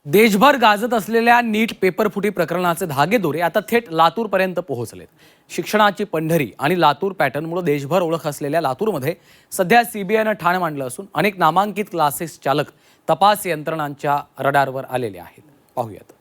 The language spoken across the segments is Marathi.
देशभर गाजत असलेल्या नीट पेपरफुटी प्रकरणाचे धागेदोरे आता थेट लातूरपर्यंत पोहोचलेत। शिक्षणाची पंढरी आणि लातूर पॅटर्नमुळे देशभर ओळख असलेल्या लातूरमध्ये सध्या सीबीआयनं ठाण मांडलं असून अनेक नामांकित क्लासेस चालक तपास यंत्रणांच्या रडारवर आलेले आहेत। पाहूयात।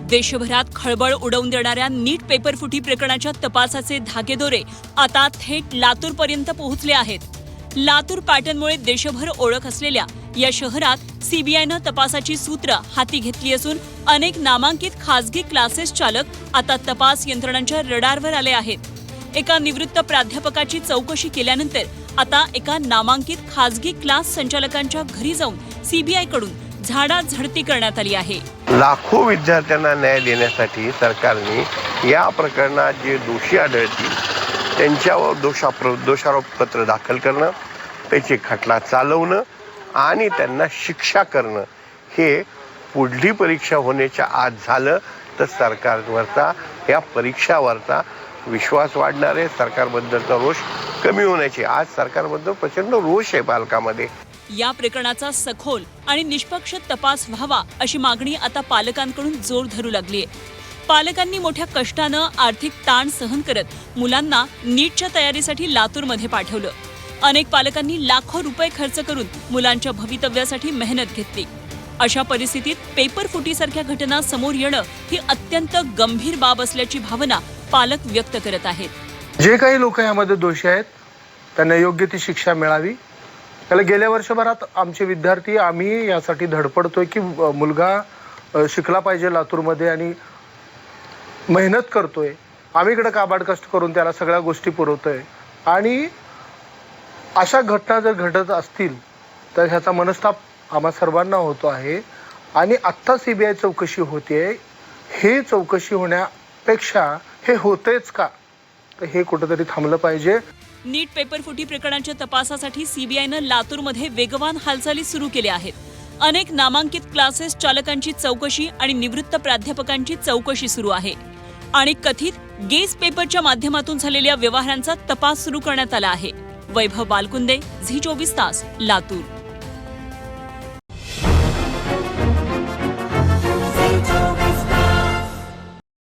देशभरात खळबळ उडवून देणाऱ्या नीट पेपरफुटी प्रकरणाच्या तपासाचे धागेदोरे आता थेट लातूरपर्यंत पोहोचले आहेत। लातूर पॅटर्नमुळे देशभर ओळख असलेल्या या शहरात सीबीआयनं तपासाची सूत्र हाती घेतली असून अनेक नामांकित खासगी क्लासेस चालक आता तपास यंत्रणांच्या रडारवर आले आहेत। एका निवृत्त प्राध्यापकाची चौकशी केल्यानंतर आता एका नामांकित खासगी क्लास संचालकांच्या घरी जाऊन सीबीआयकडून झाडाझडती करण्यात आली आहे। लाखो विद्यार्थ्यांना न्याय देण्यासाठी सरकारने या प्रकरणात जे दोषी आढळतील त्यांच्यावर दोषारोप पत्र दाखल करणं, त्याची खटला चालवणं आणि त्यांना शिक्षा करणं हे पुढली परीक्षा होण्याच्या आत झालं तर सरकारवरचा या परीक्षावरचा विश्वास वाढणार आहे। सरकारबद्दलचा रोष कमी होण्याची आज सरकारबद्दल प्रचंड रोष आहे पालकांमध्ये। या प्रकरणाचा सखोल आणि निष्पक्ष तपास व्हावा अशी मागणी आता पालकांकडून जोर धरू लागली आहे। पालकांनी मोठ्या कष्टानं आर्थिक ताण सहन करत मुलांना नीटच्या तयारीसाठी लातूरमध्ये पाठवलं। अनेक पालकांनी लाखो रुपये खर्च करून मुलांच्या भवितव्यासाठी मेहनत घेतली। अशा परिस्थितीत पेपरफुटीसारख्या घटना समोर येणं ही अत्यंत गंभीर बाब असल्याची भावना पालक व्यक्त करत आहेत। जे काही लोक यामध्ये दोषी आहेत त्यांना योग्य ती शिक्षा मिळावी। त्याला गेल्या वर्षभरात आमचे विद्यार्थी आम्ही यासाठी धडपडतोय की मुलगा शिकला पाहिजे लातूरमध्ये आणि मेहनत करतोय। आम्ही इकडे काबाड कष्ट करून त्याला सगळ्या गोष्टी पुरवतोय आणि अशा घटना जर घडत असतील तर ह्याचा मनस्ताप आम्हा सर्वांना होतो आहे। आणि आत्ता सीबीआय चौकशी होतेय, हे चौकशी होण्यापेक्षा हे होतेच का, तर हे कुठेतरी थांबलं पाहिजे। नीट पेपरफुटी प्रकरणाच्या तपासासाठी सीबीआयनं लातूरमध्ये वेगवान हालचाली सुरू केल्या आहेत। अनेक नामांकित क्लासेस चालकांची चौकशी आणि निवृत्त प्राध्यापकांची चौकशी सुरू आहे आणि कथित गेस पेपरच्या माध्यमातून झालेल्या व्यवहारांचा तपास सुरू करण्यात आला आहे। वैभव बालकुंदे, झी 24 तास, लातूर।